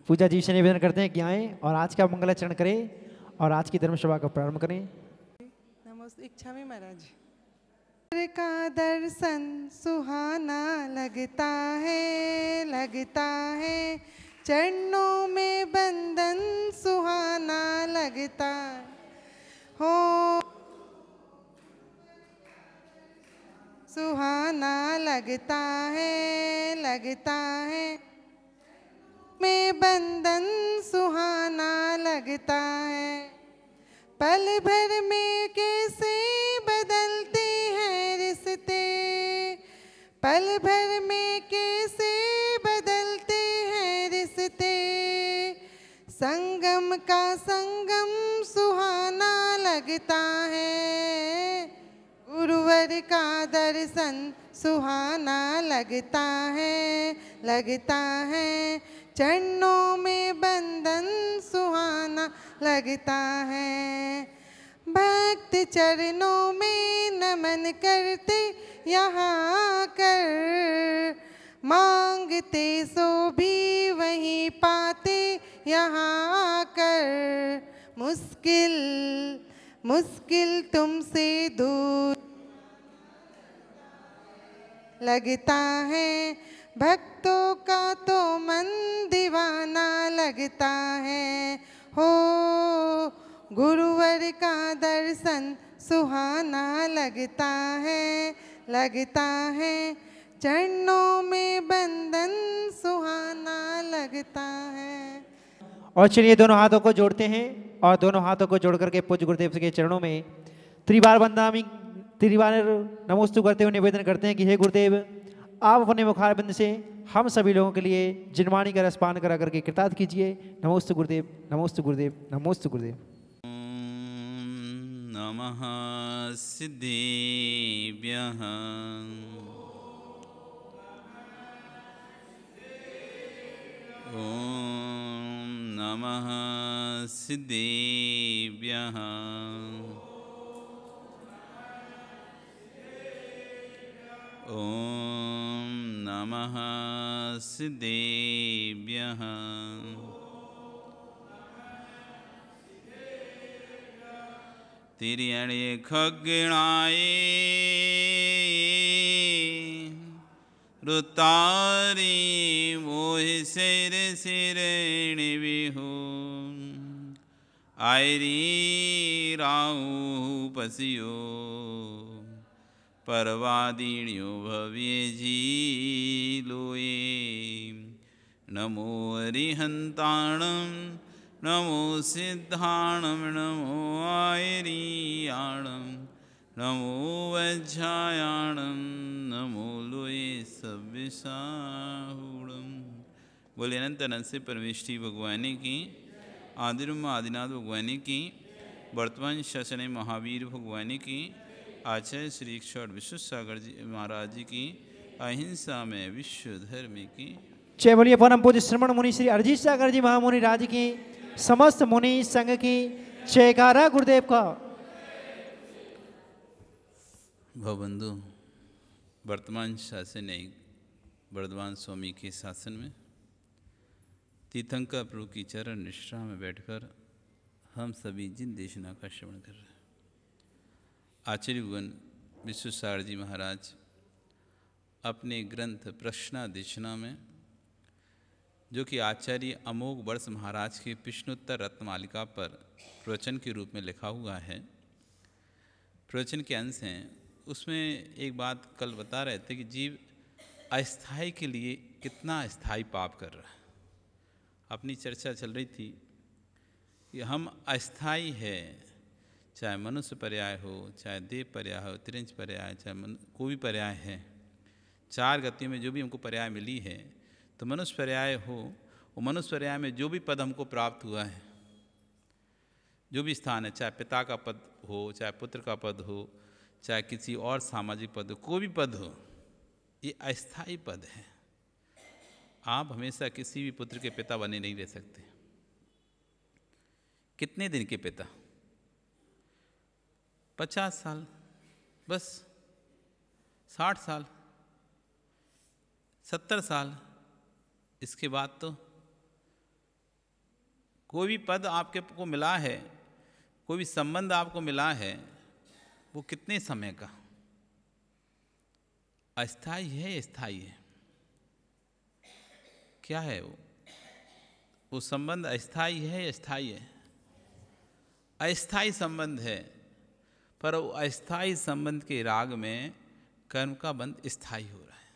पूजा जी से निवेदन करते हैं कि आएँ और आज का मंगलाचरण करें और आज की धर्मसभा का प्रारंभ करें। नमस्ते। इच्छा में महाराज का दर्शन सुहाना लगता है चरणों में बंधन सुहाना लगता हो, सुहाना लगता है में बंधन सुहाना लगता है। पल भर में कैसे बदलते हैं रिश्ते, पल भर में कैसे बदलते हैं रिश्ते, संगम का संगम सुहाना लगता है, गुरुवर का दर्शन सुहाना लगता है चरणों में बंधन सुहाना लगता है। भक्त चरणों में नमन करते यहाँ कर, मांगते सो भी वहीं पाते यहाँ कर, मुश्किल मुश्किल तुमसे दूर लगता है, भक्तों का तो मन दीवाना लगता है हो, गुरुवर का दर्शन सुहाना लगता है चरणों में बंधन सुहाना लगता है। और चलिए दोनों हाथों को जोड़ते हैं और दोनों हाथों को जोड़ करके पूज्य गुरुदेव के चरणों में त्रिवार वंदनामि त्रिवार नमोस्तु करते हुए निवेदन करते हैं कि हे गुरुदेव, आप अपने मुखारबिंद से हम सभी लोगों के लिए जिनवाणी का रसपान करा करके कृतार्थ कीजिए। नमोस्तु गुरुदेव, नमोस्तु गुरुदेव, नमोस्तु गुरुदेव। नमः सिद्धेभ्यः ओम नमः सिद्धेभ्यः ओम नमः सिद्धेभ्यः तिर्यणे खगणाय रुतारी मोहि सिर सिरण विहु आयरी राहु पसियो परवादिन्यो भव्य जी लोए नमो हरिहंताणं नमो सिद्धाणं नमो आयरियाणं नमो वज्रायाणं नमो लोए सव्यसाहूणं। बोले अनंत अनंत से परमेष्ठी भगवान की, आदिर्मा आदिनाथ भगवान की, वर्तमान शासन महावीर भगवान की, आचार्य श्री ईश्वर विश्वसागर जी महाराज जी की, अहिंसा में विश्व धर्म की। जय बोलिए परम पूज्य श्रमण मुनि श्री अरजीत सागर जी महामुनि राज की, समस्त मुनि संघ की जयकारा गुरुदेव का। भवबंधु, वर्तमान शासन वर्धमान स्वामी के शासन में तीर्थंकर प्रभु की चरण निष्ठा में बैठकर हम सभी जिन देशना का श्रवण कर रहे हैं, आचार्य भगवान विश्वसागर जी महाराज अपने ग्रंथ प्रश्नादेशना में, जो कि आचार्य अमोघ वर्ष महाराज के विष्णुत्तर रत्नमालिका पर प्रवचन के रूप में लिखा हुआ है, प्रवचन के अंश हैं, उसमें एक बात कल बता रहे थे कि जीव अस्थाई के लिए कितना अस्थाई पाप कर रहा है। अपनी चर्चा चल रही थी कि हम अस्थाई है, चाहे मनुष्य पर्याय हो, चाहे देव पर्याय हो, त्रिंच पर्याय, चाहे कोई भी पर्याय है, चार गतियों में जो भी हमको पर्याय मिली है, तो मनुष्य पर्याय हो, वो मनुष्य पर्याय में जो भी पद हमको प्राप्त हुआ है, जो भी स्थान है, चाहे पिता का पद हो, चाहे पुत्र का पद हो, चाहे किसी और सामाजिक पद हो, कोई भी पद हो, ये अस्थाई पद है। आप हमेशा किसी भी पुत्र के पिता बने नहीं रह सकते। कितने दिन के पिता? 50 साल बस, 60 साल, 70 साल, इसके बाद तो कोई भी पद आपके को मिला है, कोई भी संबंध आपको मिला है, वो कितने समय का, अस्थाई है या स्थायी है? क्या है वो संबंध अस्थाई है या स्थायी है? अस्थाई संबंध है, पर वो अस्थाई संबंध के राग में कर्म का बंध स्थायी हो रहा है,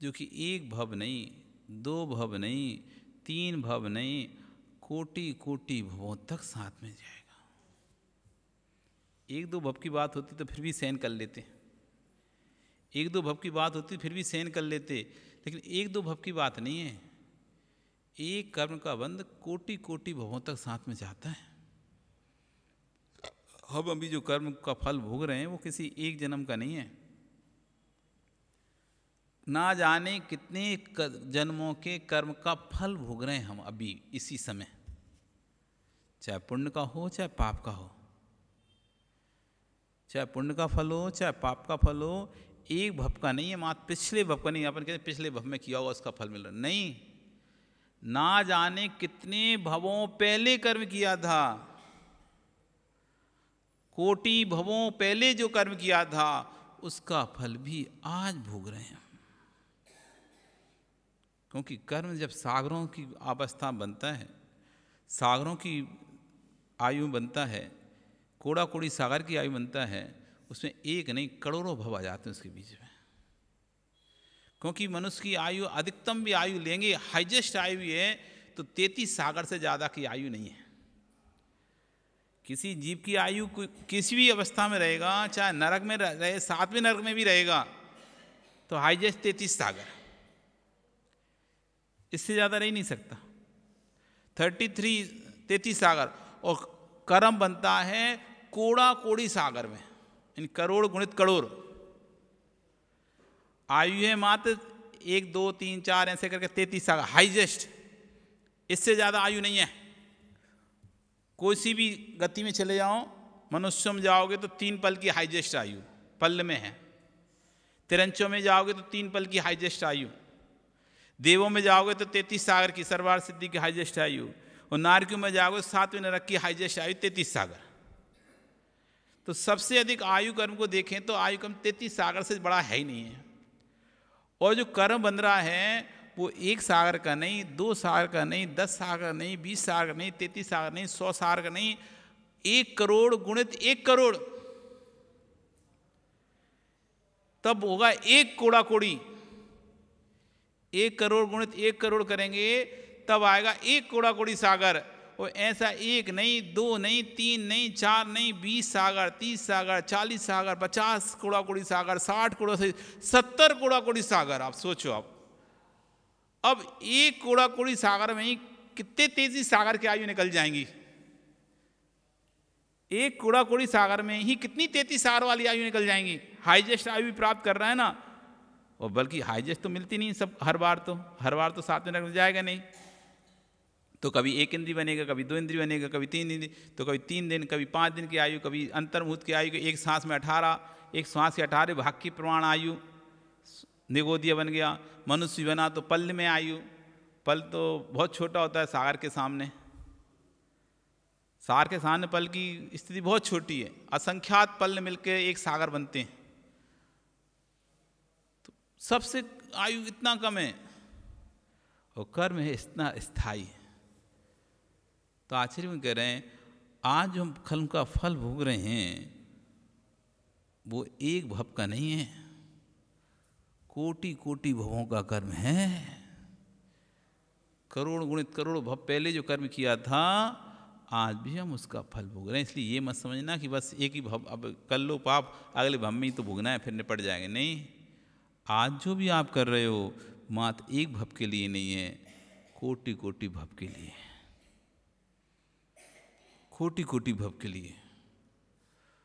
जो कि एक भव नहीं, दो भव नहीं, तीन भव नहीं, कोटि कोटि भवों तक साथ में जाएगा। एक दो भव की बात होती तो फिर भी सहन कर लेते, एक दो भव की बात होती फिर भी सहन कर लेते, लेकिन एक दो भव की बात नहीं है। एक कर्म का बंध कोटि कोटि भवों तक साथ में जाता है। हम अभी जो कर्म का फल भोग रहे हैं वो किसी एक जन्म का नहीं है, ना जाने कितने जन्मों के कर्म का फल भोग रहे हैं हम अभी इसी समय, चाहे पुण्य का हो चाहे पाप का हो, चाहे पुण्य का फल हो चाहे पाप का फल हो। एक भव का नहीं है, मात्र पिछले भव का नहीं। अपन कहते हैं पिछले भव में किया हुआ उसका फल मिल रहा, नहीं, ना जाने कितने भवों पहले कर्म किया था, कोटि भवों पहले जो कर्म किया था उसका फल भी आज भोग रहे हैं। क्योंकि कर्म जब सागरों की अवस्था बनता है, सागरों की आयु बनता है, कोड़ा कोड़ी सागर की आयु बनता है, उसमें एक नहीं करोड़ों भव आ जाते हैं उसके बीच में। क्योंकि मनुष्य की आयु अधिकतम भी आयु लेंगे, हाईएस्ट आयु भी है तो 33 सागर से ज़्यादा की आयु नहीं है। किसी जीव की आयु किसी भी अवस्था में रहेगा, चाहे नरक में रहे, 7वें नरक में भी रहेगा, तो हाईएस्ट 33 सागर, इससे ज़्यादा रह नहीं सकता। 33 सागर, और कर्म बनता है कोड़ा कोड़ी सागर में, इन करोड़ गुणित करोड़। आयु है मात्र 1 2 3 4 ऐसे करके 33 सागर हाईएस्ट, इससे ज़्यादा आयु नहीं है। कोई सी भी गति में चले जाओ, मनुष्य में जाओगे तो 3 पल की हाईएस्ट आयु पल में है, तिरंचों में जाओगे तो 3 पल की हाईएस्ट आयु, देवों में जाओगे तो 33 सागर की सर्वार सिद्धि की हाईएस्ट आयु, और नारकियों में जाओगे तो 7वें नरक की हाईएस्ट आयु 33 सागर। तो सबसे अधिक आयु कर्म को देखें तो आयु कर्म 33 सागर से बड़ा है ही नहीं है। और जो कर्म बन रहा है वो 1 सागर का नहीं, 2 सागर का नहीं, 10 सागर नहीं, 20 सागर नहीं, 33 सागर नहीं, 100 सागर का नहीं, 1 करोड़ गुणित 1 करोड़, तब होगा 1 कोड़ा कोड़ी। 1 करोड़ गुणित 1 करोड़ करेंगे तब आएगा 1 कोड़ा कोड़ी सागर। और ऐसा 1 नहीं, 2 नहीं, 3 नहीं, 4 नहीं, 20 सागर, 30 सागर, 40 सागर, 50 कोड़ा कोड़ी सागर, 60 कोड़ा से 70 कोड़ा कोड़ी सागर। आप सोचो, अब 1 कोड़ा कोड़ी सागर में ही कितने तेजी सागर की आयु निकल जाएंगी। 1 कोड़ा कोड़ी सागर में ही कितनी 33 सागर वाली आयु निकल जाएंगी। हाईएस्ट आयु भी प्राप्त कर रहा है ना, और बल्कि हाईएस्ट तो मिलती नहीं सब हर बार तो 7वें नरक में जाएगा नहीं। तो कभी 1 इंद्रिय बनेगा, कभी 2 इंद्रिय बनेगा, कभी 3 इंद्रिय, तो कभी 3 दिन, कभी 5 दिन की आयु, कभी अंतर्मुहूर्त की आयु, एक सांस में 18, एक श्वास के 18 भाग की प्रमाण आयु निगोदीय बन गया। मनुष्य बना तो पल में आयु, पल तो बहुत छोटा होता है सागर के सामने, सागर के सामने पल की स्थिति बहुत छोटी है, असंख्यात पल मिलकर एक सागर बनते हैं। तो सबसे आयु इतना कम है और कर्म है इतना स्थायी। तो आचार्य में कह रहे हैं आज जो हम कर्म का फल भोग रहे हैं वो एक भव का नहीं है, कोटि कोटि भवों का कर्म है। करोड़ गुणित करोड़ भव पहले जो कर्म किया था आज भी हम उसका फल भोग रहे हैं। इसलिए ये मत समझना कि बस एक ही भव, अब कर लो पाप अगले भव में ही तो भोगना है फिर निपट जाएंगे। नहीं, आज जो भी आप कर रहे हो मात्र एक भव के लिए नहीं है, कोटि कोटि भव के लिए, कोटि कोटि भव के लिए।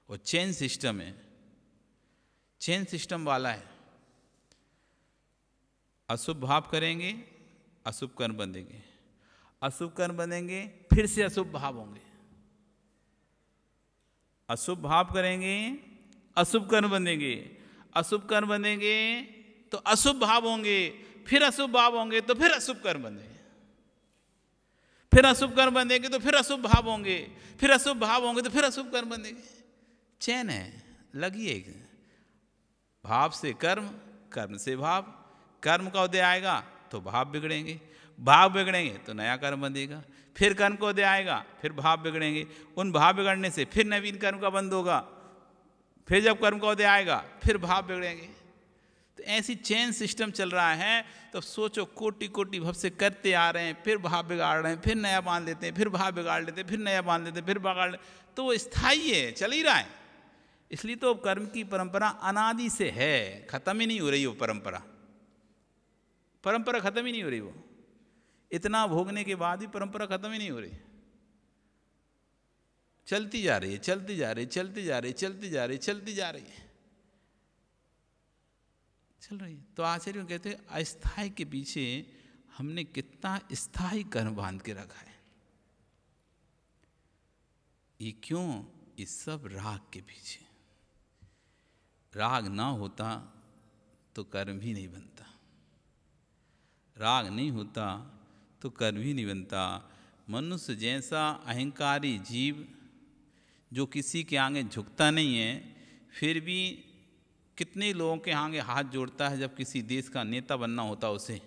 और चेन सिस्टम है, चेन सिस्टम वाला है। अशुभ भाव करेंगे अशुभ कर्म बंधेंगे, अशुभ कर्म बनेंगे फिर से अशुभ भाव होंगे, अशुभ भाव करेंगे अशुभ कर्म बनेंगे, अशुभ कर्म बनेंगे तो अशुभ भाव होंगे, फिर अशुभ भाव होंगे तो फिर अशुभ कर्म बनेंगे, फिर अशुभ कर्म बंधेंगे तो फिर अशुभ भाव होंगे, फिर अशुभ भाव होंगे तो फिर अशुभ कर्म बंधेंगे। चैन है, लगी है। भाव से कर्म, कर्म से भाव, कर्म का उदय आएगा तो भाव बिगड़ेंगे, भाव बिगड़ेंगे तो नया कर्म बंधेगा, फिर कर्म का उदय आएगा, फिर भाव बिगड़ेंगे, उन भाव बिगड़ने से फिर नवीन कर्म का बंध होगा, फिर जब कर्म का उदय आएगा फिर भाव बिगड़ेंगे। तो ऐसी चेन सिस्टम चल रहा है। तो सोचो, कोटि कोटि भव से करते आ रहे हैं, फिर भाव बिगाड़ रहे हैं, फिर नया बांध लेते हैं, फिर भाव बिगाड़ लेते हैं, फिर नया बांध लेते हैं, फिर बिगाड़ लेते, तो वो स्थायी है, चल ही रहा है। इसलिए तो कर्म की परंपरा अनादि से है, खत्म ही नहीं हो रही वो परंपरा, परंपरा खत्म ही नहीं हो रही। वो इतना भोगने के बाद भी परंपरा खत्म ही नहीं हो रही, चलती जा रही है, चलती जा रही है, चलती जा रही है, चलती जा रही है, चलती जा रही है, चल रही है। तो आचार्य कहते हैं अस्थाई के पीछे हमने कितना स्थायी कर्म बांध के रखा है। ये क्यों? ये सब राग के पीछे। राग ना होता तो कर्म भी नहीं बनता, राग नहीं होता तो कर्म भी नहीं बनता। मनुष्य जैसा अहंकारी जीव जो किसी के आगे झुकता नहीं है, फिर भी कितने लोगों के आगे हाथ जोड़ता है। जब किसी देश का नेता बनना होता, उसे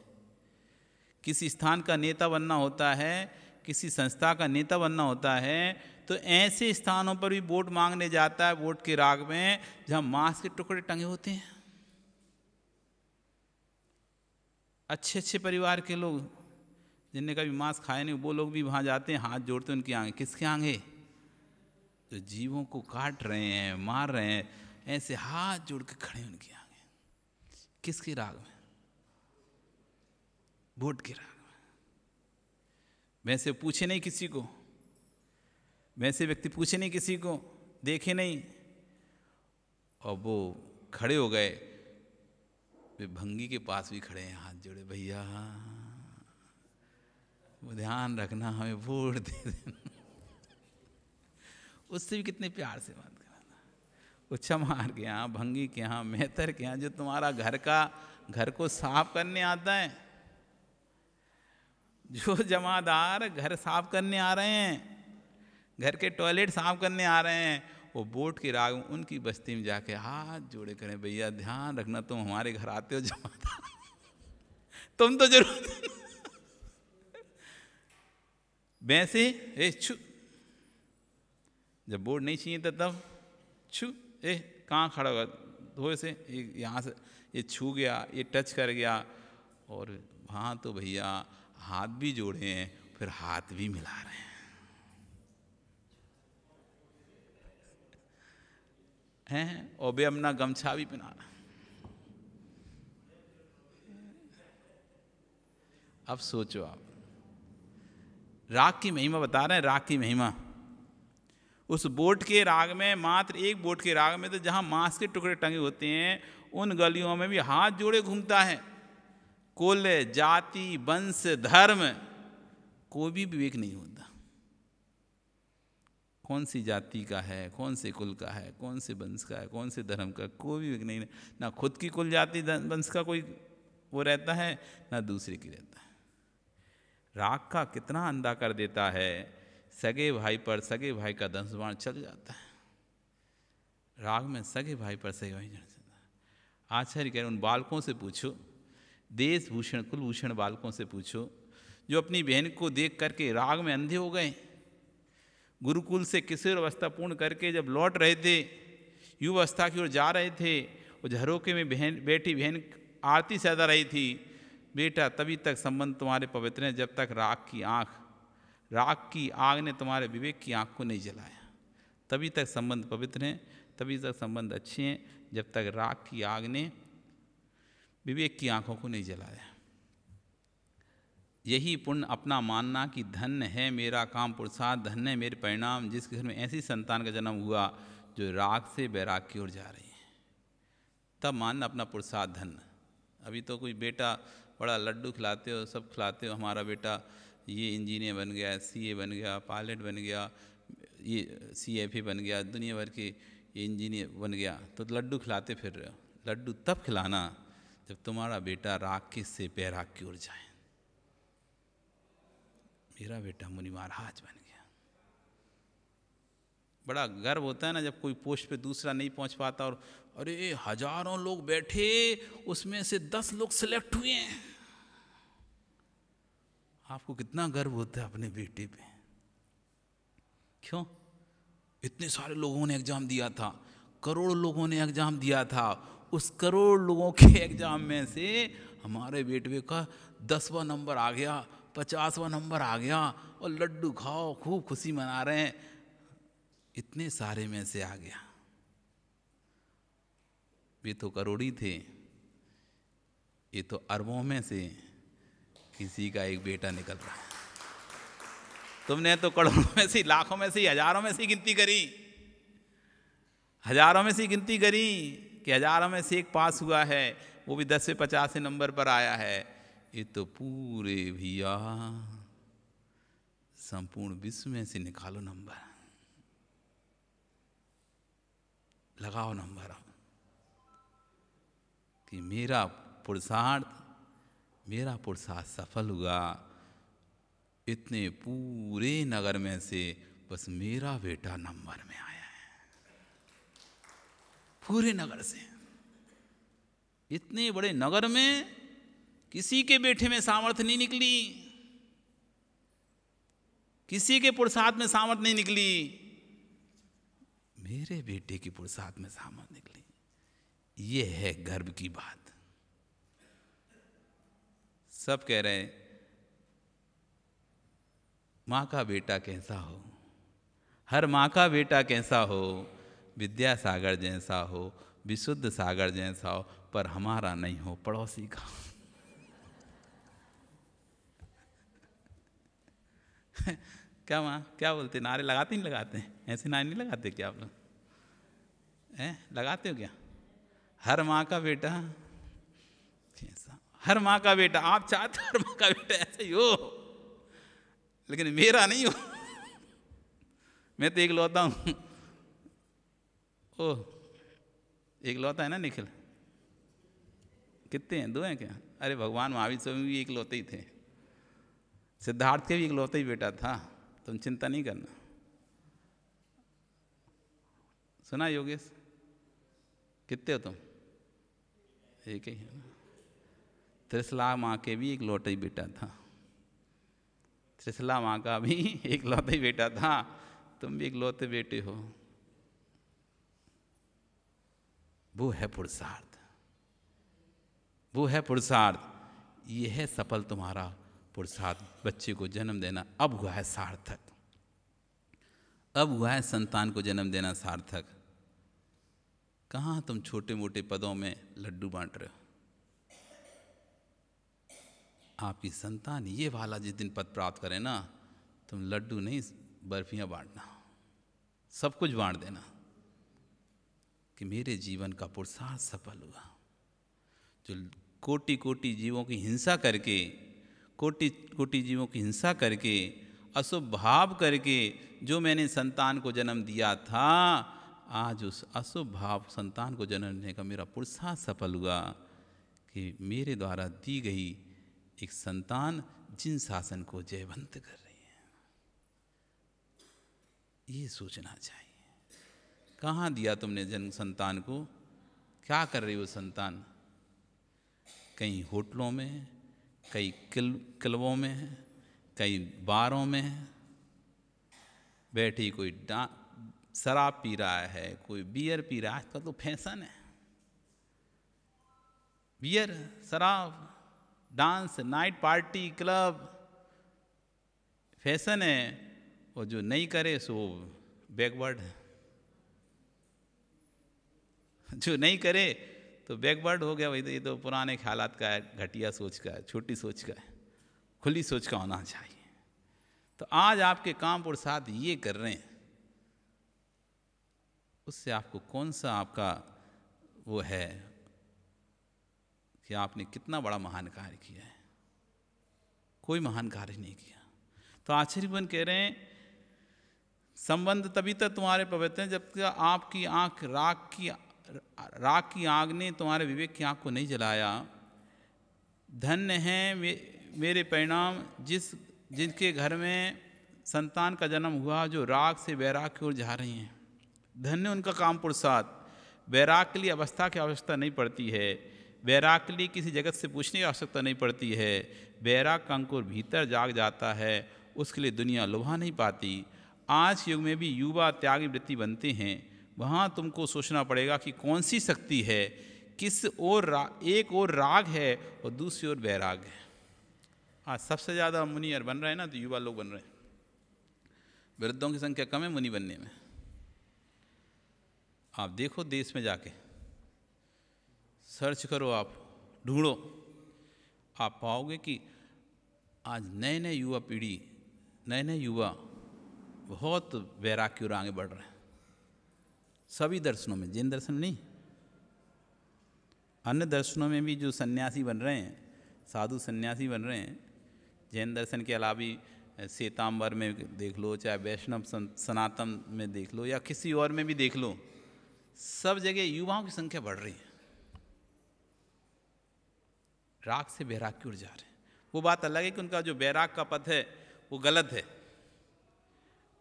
किसी स्थान का नेता बनना होता है, किसी संस्था का नेता बनना होता है, तो ऐसे स्थानों पर भी वोट मांगने जाता है, वोट के राग में, जहाँ मांस के टुकड़े टंगे होते हैं। अच्छे अच्छे परिवार के लोग जिनने कभी मांस खाया नहीं, वो लोग भी वहाँ जाते हैं, हाथ जोड़ते हैं उनके आगे। किसके आगे? जो जीवों को काट रहे हैं, मार रहे हैं, ऐसे हाथ जोड़ के खड़े उनके आगे। किसके राग में? वोट के राग में। वैसे पूछे नहीं किसी को, वैसे व्यक्ति पूछे नहीं किसी को, देखे नहीं, और वो खड़े हो गए। वे भंगी के पास भी खड़े हैं, हाथ जोड़े, भैया वो ध्यान रखना, हमें वोट दे देना। उससे भी कितने प्यार से बात करना। वो चमार के यहाँ, भंगी के यहाँ, मेहतर के यहाँ, जो तुम्हारा घर को साफ करने आता है, जो जमादार घर साफ करने आ रहे हैं, घर के टॉयलेट साफ करने आ रहे हैं, वो वोट के राग में उनकी बस्ती में जाके हाथ जोड़े करें, भैया ध्यान रखना, तुम हमारे घर आते हो जमादार, तुम तो जरूर। वैसे छू, जब वोट नहीं चाहिए था तब छू, कहाँ खड़ा होगा, धोए से यहाँ से ये छू गया, ये टच कर गया, और वहाँ तो भैया हाथ भी जोड़े हैं, फिर हाथ भी मिला रहे हैं, और वे अपना गमछा भी पहना रहा। अब सोचो आप, राग की महिमा बता रहे हैं, राग की महिमा। उस बोट के राग में, मात्र एक बोट के राग में, तो जहाँ मांस के टुकड़े टंगे होते हैं, उन गलियों में भी हाथ जोड़े घूमता है। कुल, जाति, वंश, धर्म, कोई भी विवेक नहीं होता। कौन सी जाति का है, कौन से कुल का है, कौन से वंश का है, कौन से धर्म का, कोई भी विवेक नहीं। ना खुद की कुल जाति वंश का कोई वो रहता है, ना दूसरे की रहता है। राग का कितना अंधा कर देता है, सगे भाई पर सगे भाई का धनुष बाण चल जाता है। राग में सगे भाई पर सगे भाई चल जाता है। आचार्य कह रहे उन बालकों से पूछो, देश भूषण कुलभूषण बालकों से पूछो, जो अपनी बहन को देख करके राग में अंधे हो गए। गुरुकुल से किशोर अवस्था पूर्ण करके जब लौट रहे थे, युवा अवस्था की ओर जा रहे थे, वो झरोके में बेटी बहन आरती सजा रही थी। बेटा तभी तक संबंध तुम्हारे पवित्र हैं जब तक राग की आग ने तुम्हारे विवेक की आँख को नहीं जलाया। तभी तक संबंध पवित्र हैं, तभी तक संबंध अच्छे हैं, जब तक राग की आग ने विवेक की आँखों को नहीं जलाया। यही पुण्य अपना मानना कि धन्य है मेरा काम पुरुषार्थ, धन्य है मेरे परिणाम, जिस घर में ऐसी संतान का जन्म हुआ जो राग से वैराग की ओर जा रही है। तब मानना अपना पुरुषार्थ धन्य। अभी तो कोई बेटा बड़ा लड्डू खिलाते हो, सब खिलाते हो, हमारा बेटा ये इंजीनियर बन गया, सीए बन गया, पायलट बन गया, ये सीएफए बन गया, दुनिया भर के ये इंजीनियर बन गया, तो लड्डू खिलाते फिर रहे हो। लड्डू तब खिलाना जब तुम्हारा बेटा राग से वैराग की ओर जाए। मेरा बेटा मुनि महाराज बन गया। बड़ा गर्व होता है ना जब कोई पोस्ट पे दूसरा नहीं पहुंच पाता और अरे हजारों लोग बैठे उसमें से 10 लोग सिलेक्ट हुए हैं। आपको कितना गर्व होता है अपने बेटे पे? क्यों? इतने सारे लोगों ने एग्जाम दिया था, करोड़ लोगों ने एग्जाम दिया था, उस करोड़ लोगों के एग्जाम में से हमारे बेटे का 10वां नंबर आ गया, 50वां नंबर आ गया और लड्डू खाओ खूब खुशी मना रहे हैं। इतने सारे में से आ गया। वे तो करोड़ी थे, ये तो अरबों में से किसी का एक बेटा निकल रहा है। तुमने तो करोड़ों में से, लाखों में से, हजारों में से गिनती करी, हजारों में से गिनती करी कि हजारों में से एक पास हुआ है, वो भी 10 से 50 नंबर पर आया है। ये तो पूरे भैया संपूर्ण विश्व में से निकालो नंबर, लगाओ नंबर कि मेरा पुरुषार्थ सफल हुआ। इतने पूरे नगर में से बस मेरा बेटा नंबर में आया है। पूरे नगर से, इतने बड़े नगर में किसी के बेटे में सामर्थ्य नहीं निकली, किसी के पुरुषार्थ में सामर्थ्य नहीं निकली, मेरे बेटे की पुरुषार्थ में सामर्थ्य निकली। ये है गर्व की बात। सब कह रहे हैं माँ का बेटा कैसा हो, हर माँ का बेटा कैसा हो, विद्यासागर जैसा हो, विशुद्ध सागर जैसा हो, पर हमारा नहीं हो, पड़ोसी का। क्या माँ क्या बोलते, नारे लगाते नहीं लगाते? ऐसे नारे नहीं लगाते क्या आप लोग? लगाते हो क्या? हर माँ का बेटा कैसा, हर माँ का बेटा। आप चाहते हर माँ का बेटा ऐसे ही हो, लेकिन मेरा नहीं हो। मैं तो इकलौता हूं। ओह, इकलौता है ना निखिल? कितने हैं? 2 हैं क्या? अरे भगवान महावीर स्वामी भी इकलौते ही थे, सिद्धार्थ के भी इकलौते ही बेटा था, तुम चिंता नहीं करना। सुना योगेश? कितने हो तुम? एक ही है ना। त्रिशला माँ के भी इकलौते ही बेटा था, त्रिशला माँ का भी इकलौते ही बेटा था, तुम भी इकलौते बेटे हो। वो है पुरुषार्थ, वो है पुरुषार्थ। ये है सफल तुम्हारा पुरुषार्थ, बच्चे को जन्म देना। अब हुआ है सार्थक, अब हुआ है संतान को जन्म देना सार्थक। कहाँ तुम छोटे मोटे पदों में लड्डू बांट रहे हो? आपकी संतान ये वाला जिस दिन पद प्राप्त करे ना, तुम लड्डू नहीं बर्फियाँ बांटना, सब कुछ बांट देना कि मेरे जीवन का पुरुषार्थ सफल हुआ। जो कोटि कोटि जीवों की हिंसा करके, कोटि कोटि जीवों की हिंसा करके, अशुभ भाव करके जो मैंने संतान को जन्म दिया था, आज उस अशुभ भाव संतान को जन्म देने का मेरा पुरुषार्थ सफल हुआ कि मेरे द्वारा दी गई एक संतान जिन शासन को जयवंत कर रही है। ये सोचना चाहिए। कहाँ दिया तुमने जन्म संतान को? क्या कर रही हो संतान? कहीं होटलों में, कई क्लबों में, कई बारों में बैठी, कोई शराब पी रहा है, कोई बियर पी रहा है। आजकल तो फैशन है, बियर, शराब, dance, night party, club, fashion है। और जो नहीं करे सो बैकवर्ड है, जो नहीं करे तो बैकवर्ड हो गया। भाई ये तो पुराने ख्यालात का है, घटिया सोच का है, छोटी सोच का है। खुली सोच का होना चाहिए। तो आज आपके काम पुरुषार्थ ये कर रहे हैं, उससे आपको कौन सा आपका वो है कि आपने कितना बड़ा महान कार्य किया है? कोई महान कार्य नहीं किया। तो आचार्यगण कह रहे हैं संबंध तभी तक तुम्हारे पवित्र हैं जब तक आपकी आंख राख की आग ने तुम्हारे विवेक की आंख को नहीं जलाया। धन्य है मेरे परिणाम जिनके घर में संतान का जन्म हुआ, जो राग से वैराग की ओर जा रही हैं। धन्य उनका काम पुरुषार्थ। वैराग के लिए अवस्था की आवश्यकता नहीं पड़ती है, वैराग के लिए किसी जगत से पूछने की आवश्यकता नहीं पड़ती है। वैराग का अंकुर भीतर जाग जाता है, उसके लिए दुनिया लुभा नहीं पाती। आज युग में भी युवा त्यागी वृत्ति बनते हैं, वहाँ तुमको सोचना पड़ेगा कि कौन सी शक्ति है, किस ओर एक ओर राग है और दूसरी ओर वैराग है। आज सबसे ज़्यादा मुनि बन रहे हैं ना, तो युवा लोग बन रहे हैं। वृद्धों की संख्या कम है मुनि बनने में। आप देखो देश में जाके सर्च करो, आप ढूंढो, आप पाओगे कि आज नए नए युवा पीढ़ी, नए नए युवा बहुत वैराग की ओर आगे बढ़ रहे हैं। सभी दर्शनों में, जैन दर्शन नहीं, अन्य दर्शनों में भी जो सन्यासी बन रहे हैं, साधु सन्यासी बन रहे हैं, जैन दर्शन के अलावा भी श्वेतांबर में देख लो, चाहे वैष्णव सनातन में देख लो, या किसी और में भी देख लो, सब जगह युवाओं की संख्या बढ़ रही है। राग से वैराग की ओर जा रहे हैं। वो बात अलग है कि उनका जो वैराग का पथ है वो गलत है,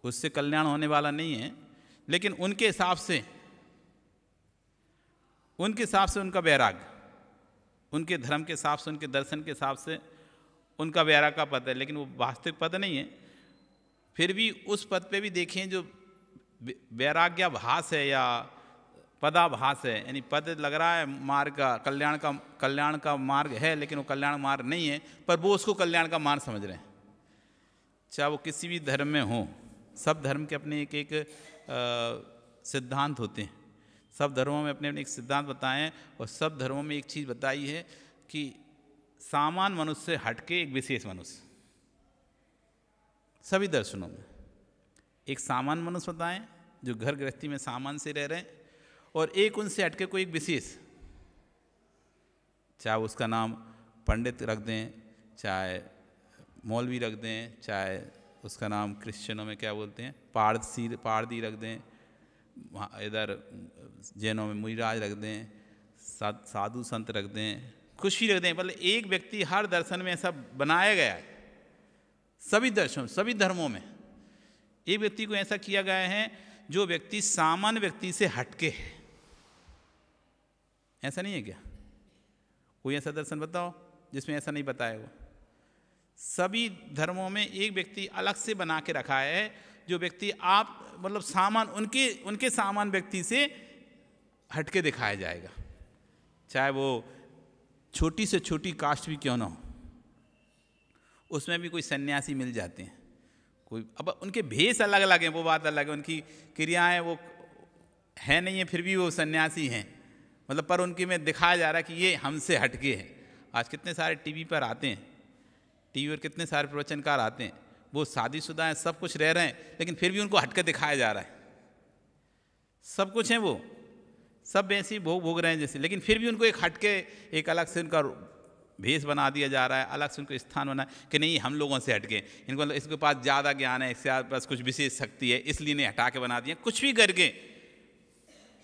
उससे कल्याण होने वाला नहीं है, लेकिन उनके हिसाब से उनका वैराग, उनके धर्म के हिसाब से, उनके दर्शन के हिसाब से उनका वैराग का पद है, लेकिन वो वास्तविक पद नहीं है। फिर भी उस पद पे भी देखें जो वैराग्याभास है या पदाभास है, यानी पद लग रहा है मार्ग का, कल्याण का मार्ग है, लेकिन वो कल्याण मार्ग नहीं है, पर वो उसको कल्याण का मार्ग समझ रहे हैं। चाहे वो किसी भी धर्म में हो, सब धर्म के अपने एक सिद्धांत होते हैं, सब धर्मों में अपने अपने एक सिद्धांत बताए हैं, और सब धर्मों में एक चीज़ बताई है कि सामान्य मनुष्य से हटके एक विशेष मनुष्य। सभी दर्शनों में एक सामान्य मनुष्य बताएं जो घर गृहस्थी में सामान्य से रह रहे हैं, और एक उनसे हटके कोई एक विशेष, चाहे उसका नाम पंडित रख दें, चाहे मौलवी रख दें, चाहे उसका नाम क्रिश्चियनों में क्या बोलते हैं पारदी रख दें, इधर जैनों में मुनिराज रख दें, साधु संत रख दें, कुछ भी रख दें, मतलब एक व्यक्ति हर दर्शन में ऐसा बनाया गया है। सभी दर्शनों, सभी धर्मों में एक व्यक्ति को ऐसा किया गया है जो व्यक्ति सामान्य व्यक्ति से हटके है। ऐसा नहीं है क्या? कोई ऐसा दर्शन बताओ जिसमें ऐसा नहीं बताया हुआ। सभी धर्मों में एक व्यक्ति अलग से बना के रखा है, जो व्यक्ति आप मतलब उनके सामान्य व्यक्ति से हटके दिखाया जाएगा, चाहे वो छोटी से छोटी कास्ट भी क्यों ना हो। उसमें भी कोई सन्यासी मिल जाते हैं, कोई, अब उनके भेष अलग अलग हैं, वो बात अलग है, उनकी क्रियाएं वो है नहीं है, फिर भी वो सन्यासी हैं, मतलब पर उनके में दिखाया जा रहा है कि ये हमसे हटके हैं। आज कितने सारे टीवी पर आते हैं, टीवी पर कितने सारे प्रवचनकार आते हैं, वो शादीशुदा हैं, सब कुछ रह रहे हैं, लेकिन फिर भी उनको हटके दिखाया जा रहा है। सब कुछ है, वो सब ऐसे ही भोग रहे हैं जैसे, लेकिन फिर भी उनको एक हटके, एक अलग से उनका भेष बना दिया जा रहा है, अलग से उनको स्थान बना कि नहीं हम लोगों से हटके, इनको इसके पास ज़्यादा ज्ञान है, इसके पास कुछ विशेष शक्ति है, इसलिए नहीं हटा के बना दिया, कुछ भी करके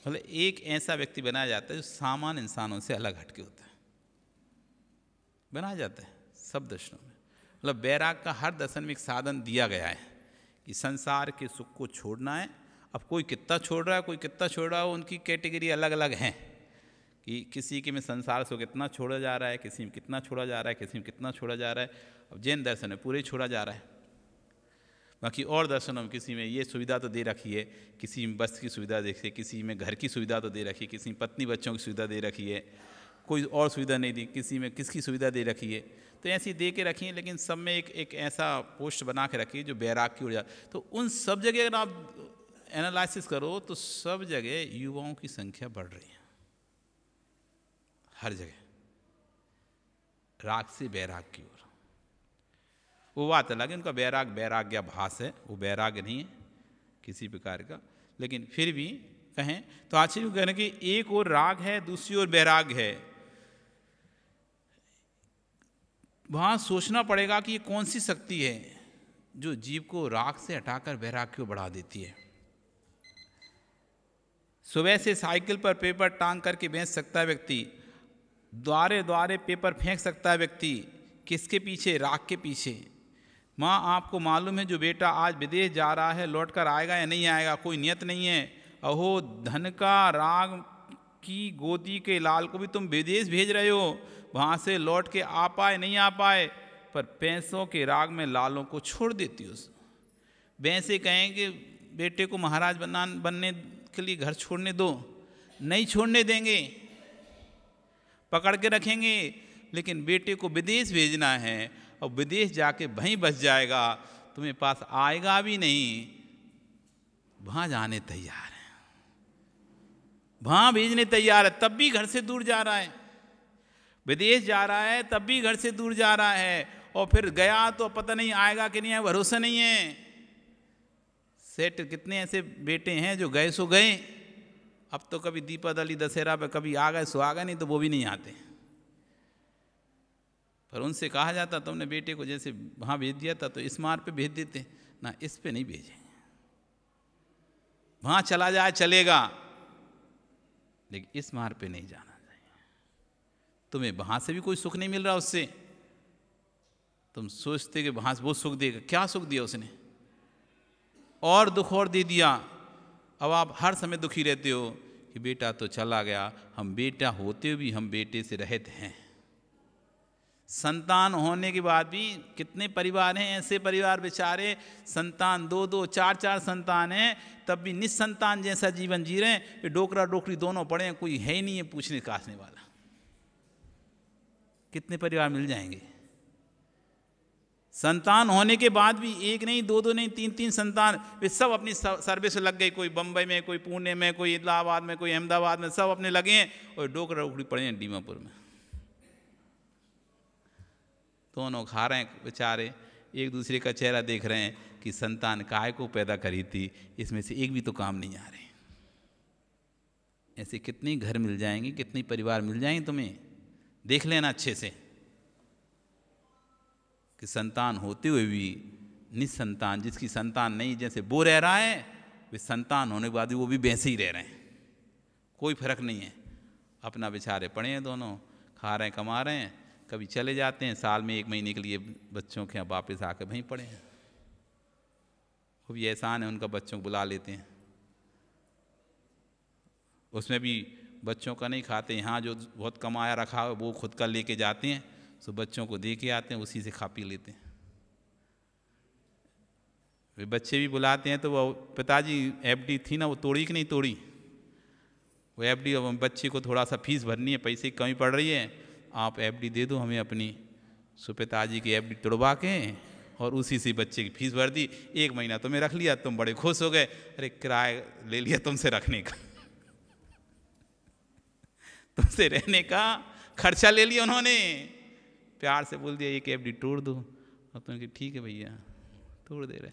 मतलब एक ऐसा व्यक्ति बनाया जाता है जो सामान्य इंसानों से अलग हटके होता है, बनाया जाता है सब दर्शनों में। मतलब वैराग का हर दर्शन में एक साधन दिया गया है कि संसार के सुख को छोड़ना है। अब कोई कितना छोड़ रहा है, कोई कितना छोड़ रहा है, उनकी कैटेगरी अलग अलग हैं कि किसी के में संसार से कितना छोड़ा जा रहा है, किसी में कितना छोड़ा जा रहा है, किसी में कितना छोड़ा जा रहा है। अब जैन दर्शन में पूरे छोड़ा जा रहा है, बाकी और दर्शनों में किसी में ये सुविधा तो दे रखी है, किसी में बस की सुविधा दे रखी है, किसी में घर की सुविधा तो दे रखी है, किसी में पत्नी बच्चों की सुविधा दे रखी है, कोई और सुविधा नहीं दी, किसी में किसकी सुविधा दे रखी है, तो ऐसी दे के रखी है। लेकिन सब में एक ऐसा पोस्ट बना के रखी है जो वैराग की ओर जा। तो उन सब जगह अगर आप एनालिसिस करो तो सब जगह युवाओं की संख्या बढ़ रही है, हर जगह राग से वैराग की ओर। वो बात अलग है, उनका वैराग्याभास है, वो वैराग्य नहीं है किसी प्रकार का, लेकिन फिर भी कहें तो आचार्य कहने कि एक और राग है, दूसरी ओर वैराग्य है। वहाँ सोचना पड़ेगा कि ये कौन सी शक्ति है जो जीव को राग से हटाकर वैराग्य को बढ़ा देती है। सुबह से साइकिल पर पेपर टांग करके बेच सकता है व्यक्ति, द्वारे द्वारे पेपर फेंक सकता है व्यक्ति, किसके पीछे? राग के पीछे। माँ आपको मालूम है जो बेटा आज विदेश जा रहा है लौट कर आएगा या नहीं आएगा, कोई नियत नहीं है। अहो धन का राग की गोदी के लाल को भी तुम विदेश भेज रहे हो, वहाँ से लौट के आ पाए नहीं आ पाए, पर पैसों के राग में लालों को छोड़ देती हो। वैसे कहेंगे बेटे को महाराज बनने के लिए घर छोड़ने दो, नहीं छोड़ने देंगे, पकड़ के रखेंगे। लेकिन बेटे को विदेश भेजना है और विदेश जाके वहीं बस जाएगा, तुम्हें पास आएगा भी नहीं। वहाँ जाने तैयार है, वहाँ भेजने तैयार है, तब भी घर से दूर जा रहा है। विदेश जा रहा है तब भी घर से दूर जा रहा है, और फिर गया तो पता नहीं आएगा कि नहीं आएगा, भरोसा नहीं है। सेठ कितने ऐसे बेटे हैं जो गए सो गए, अब तो कभी दीपावली दशहरा पे कभी आ गए सो आ गए, नहीं तो वो भी नहीं आते। पर उनसे कहा जाता तुमने बेटे को जैसे वहाँ भेज दिया था तो इस मार्ग पे भेज देते ना, इस पे नहीं भेजेंगे। वहाँ चला जाए चलेगा, लेकिन इस मार्ग पे नहीं जाना चाहिए। तुम्हें वहाँ से भी कोई सुख नहीं मिल रहा उससे, तुम सोचते कि वहाँ से वो सुख देगा, क्या सुख दिया उसने, और दुख और दे दिया। अब आप हर समय दुखी रहते हो कि बेटा तो चला गया, हम बेटा होते हुए भी हम बेटे से रहित हैं। संतान होने के बाद भी कितने परिवार हैं ऐसे, परिवार बेचारे संतान 2-2 4-4 संतान हैं, तब भी निसंतान जैसा जीवन जी रहे हैं। डोकरा डोकरी दोनों पड़े हैं, कोई है ही नहीं है पूछने कासने वाला। कितने परिवार मिल जाएंगे? संतान होने के बाद भी एक नहीं 2-2 नहीं 3-3 संतान, वे सब अपनी सर्विस लग गए, कोई बम्बई में, कोई पुणे में, कोई इलाहाबाद में, कोई अहमदाबाद में, सब अपने लगे हैं, और डोकरा डोकरी पड़े हैं दीमापुर में। दोनों खा रहे हैं बेचारे, एक दूसरे का चेहरा देख रहे हैं कि संतान काय को पैदा करी थी, इसमें से एक भी तो काम नहीं आ रहे। ऐसे कितने घर मिल जाएंगे, कितने परिवार मिल जाएंगे, तुम्हें देख लेना अच्छे से कि संतान होते हुए भी निसंतान, जिसकी संतान नहीं, जैसे वो रह रहा है, वे संतान होने के बाद भी वो भी वैसे ही रह रहे हैं, कोई फर्क नहीं है। अपना बेचारे पड़े हैं, दोनों खा रहे हैं कमा रहे हैं, कभी चले जाते हैं साल में 1 महीने के लिए बच्चों के यहाँ, वापस आकर वहीं पड़े हैं। वो भी एहसान है उनका, बच्चों को बुला लेते हैं, उसमें भी बच्चों का नहीं खाते, यहाँ जो बहुत कमाया रखा है वो खुद का लेके जाते हैं, सो बच्चों को दे के आते हैं, उसी से खा पी लेते हैं। वे बच्चे भी बुलाते हैं तो वो पिताजी एफडी थी ना, वो तोड़ी कि नहीं तोड़ी, वो एफडी, बच्चे को थोड़ा सा फीस भरनी है, पैसे की कमी पड़ रही है, आप एफडी दे दो हमें अपनी। सो पिताजी की एफडी तोड़वा के और उसी से बच्चे की फीस भर दी। 1 महीना तुम्हें रख लिया, तुम बड़े खुश हो गए, अरे किराया ले लिया तुमसे रखने का, तुमसे रहने का खर्चा ले लिया उन्होंने, प्यार से बोल दिया 1 एफडी तोड़ दो, और तुमने कहा ठीक है भैया तोड़ दे रहे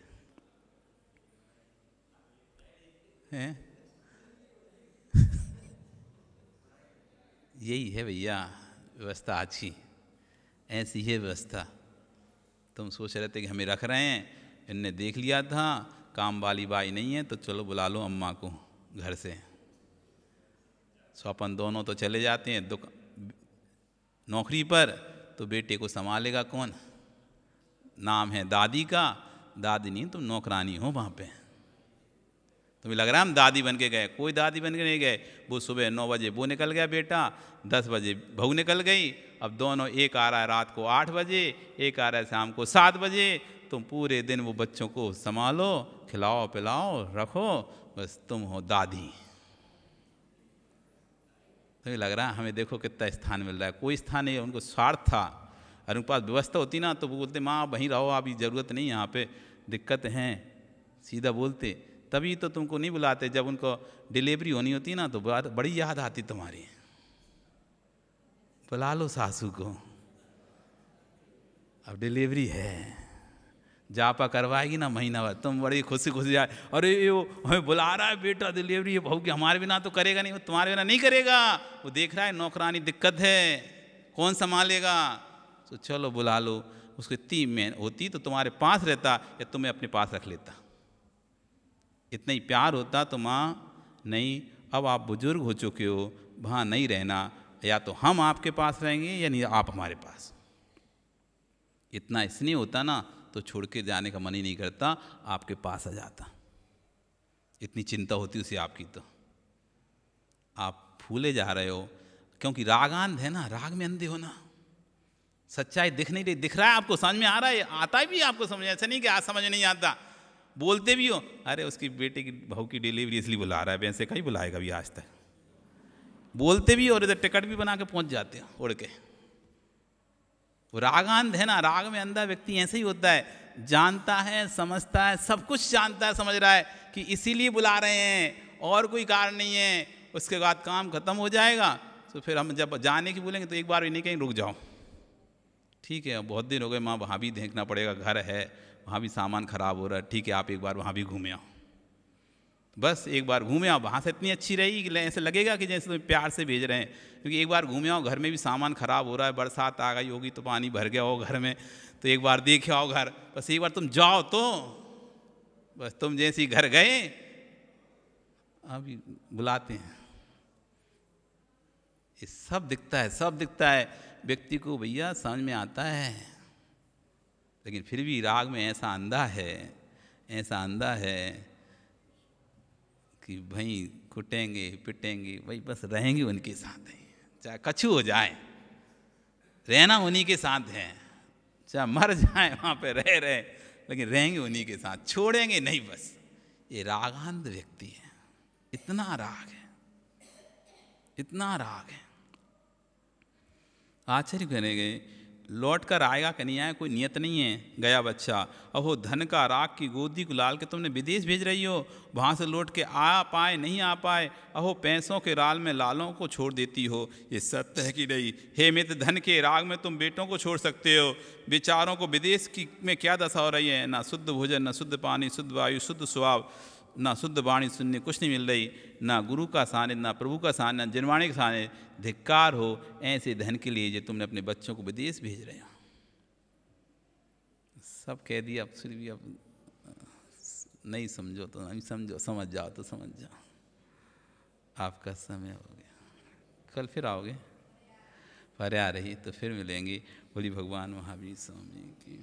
हैं। यही है भैया व्यवस्था अच्छी, ऐसी है व्यवस्था। तुम सोच रहे थे कि हमें रख रहे हैं, इनने देख लिया था काम वाली बाई नहीं है तो चलो बुला लो अम्मा को घर से। सो अपन दोनों तो चले जाते हैं नौकरी पर, तो बेटे को संभालेगा कौन? नाम है दादी का, दादी नहीं तुम नौकरानी हो वहाँ पे। तुम्हें लग रहा है हम दादी बन के गए, कोई दादी बन के नहीं गए। वो सुबह 9 बजे वो निकल गया बेटा, 10 बजे बहू निकल गई, अब दोनों, एक आ रहा है रात को 8 बजे, एक आ रहा है शाम को 7 बजे। तुम पूरे दिन वो बच्चों को संभालो, खिलाओ पिलाओ रखो, बस तुम हो दादी। तुम्हें लग रहा है हमें देखो कितना स्थान मिल रहा है, कोई स्थान नहीं है, उनको स्वार्थ था। अगर उनके पास व्यवस्था होती ना तो वो बोलते माँ वहीं रहो, अभी ज़रूरत नहीं, यहाँ पे दिक्कत हैं, सीधा बोलते। तभी तो तुमको नहीं बुलाते, जब उनको डिलीवरी होनी होती ना तो बड़ी याद आती तुम्हारी, बुला लो सासू को, अब डिलीवरी है, जापा करवाएगी ना महीना भर, तुम बड़ी खुशी खुशी जाए, अरे वो हमें बुला रहा है बेटा डिलीवरी है बहू की, हमारे बिना तो करेगा नहीं, वो तुम्हारे बिना नहीं करेगा, वो देख रहा है नौकरानी दिक्कत है, कौन संभालेगा, तो चलो बुला लो। उसको इतनी में होती तो तुम्हारे पास रहता या तुम्हें अपने पास रख लेता, इतना ही प्यार होता तो माँ नहीं, अब आप बुजुर्ग हो चुके हो, वहाँ नहीं रहना, या तो हम आपके पास रहेंगे या नहीं आप हमारे पास। इतना स्नेह होता ना तो छोड़ के जाने का मन ही नहीं करता, आपके पास आ जाता। इतनी चिंता होती उसे आपकी। तो आप फूले जा रहे हो क्योंकि रागांध है ना, राग में अंधे हो ना। सच्चाई दिख नहीं रही, दिख रहा है आपको, समझ में आ रहा है, आता भी आपको समझ। ऐसा नहीं कि आज समझ नहीं आता, बोलते भी हो अरे उसकी बेटे की बहू की डिलीवरी इसलिए बुला रहा है, वैसे कहीं बुलाएगा भी आज तक, बोलते भी और इधर टिकट भी बना के पहुंच जाते हो उड़ के। वो रागांध है ना, राग में अंधा व्यक्ति ऐसे ही होता है, जानता है, समझता है, सब कुछ जानता है, समझ रहा है कि इसीलिए बुला रहे हैं और कोई कारण नहीं है। उसके बाद काम खत्म हो जाएगा तो फिर हम जब जाने की बोलेंगे तो एक बार भी नहीं कहीं रुक जाओ, ठीक है बहुत दिन हो गए, माँ वहाँ भी देखना पड़ेगा, घर है वहाँ भी सामान खराब हो रहा है, ठीक है आप एक बार वहाँ भी घूमे आओ। बस एक बार घूमे आओ, वहाँ से इतनी अच्छी रहेगी कि ऐसे लगेगा कि जैसे तुम्हें प्यार से भेज रहे हैं, क्योंकि एक बार घूमे आओ, घर में भी सामान खराब हो रहा है, बरसात आ गई होगी तो पानी भर गया हो घर में, तो एक बार देखे आओ घर। बस एक बार तुम जाओ तो बस तुम जैसे ही घर गए अभी बुलाते हैं। ये सब दिखता है, सब दिखता है व्यक्ति को, भैया समझ में आता है, लेकिन फिर भी राग में ऐसा अंधा है, ऐसा अंधा है कि भाई कुटेंगे पिटेंगे, भाई बस रहेंगे उनके साथ ही, चाहे कछु हो जाए रहना उन्हीं के साथ है, चाहे मर जाए वहाँ पे रहे, लेकिन रहेंगे उन्हीं के साथ, छोड़ेंगे नहीं। बस ये रागांध व्यक्ति है, इतना राग है, इतना राग है। आश्चर्य करेंगे, लौट कर आएगा कि नहीं आए कोई नियत नहीं है। गया बच्चा, अहो धन का राग की गोदी को लाल के तुमने विदेश भेज रही हो, वहाँ से लौट के आ पाए नहीं आ पाए, अहो पैसों के राल में लालों को छोड़ देती हो, ये सत्य है कि नहीं। हे मित्र, धन के राग में तुम बेटों को छोड़ सकते हो, बेचारों को विदेश की में क्या दशा हो रही है, ना शुद्ध भोजन, ना शुद्ध पानी, शुद्ध वायु, शुद्ध स्वभाव, ना शुद्ध वाणी सुनने कुछ नहीं मिल रही, ना गुरु का सानिध्य, ना प्रभु का सानिध्य, ना जिनवाणी का सानिध्य। धिक्कार हो ऐसे धन के लिए जो तुमने अपने बच्चों को विदेश भेज रहे हो। सब कह दिया, अब फिर भी अब नहीं समझो तो नहीं समझो, समझ जाओ तो समझ जाओ, आपका समय हो गया। कल फिर आओगे, पर आ रही तो फिर मिलेंगे। बोली भगवान महावीर स्वामी की।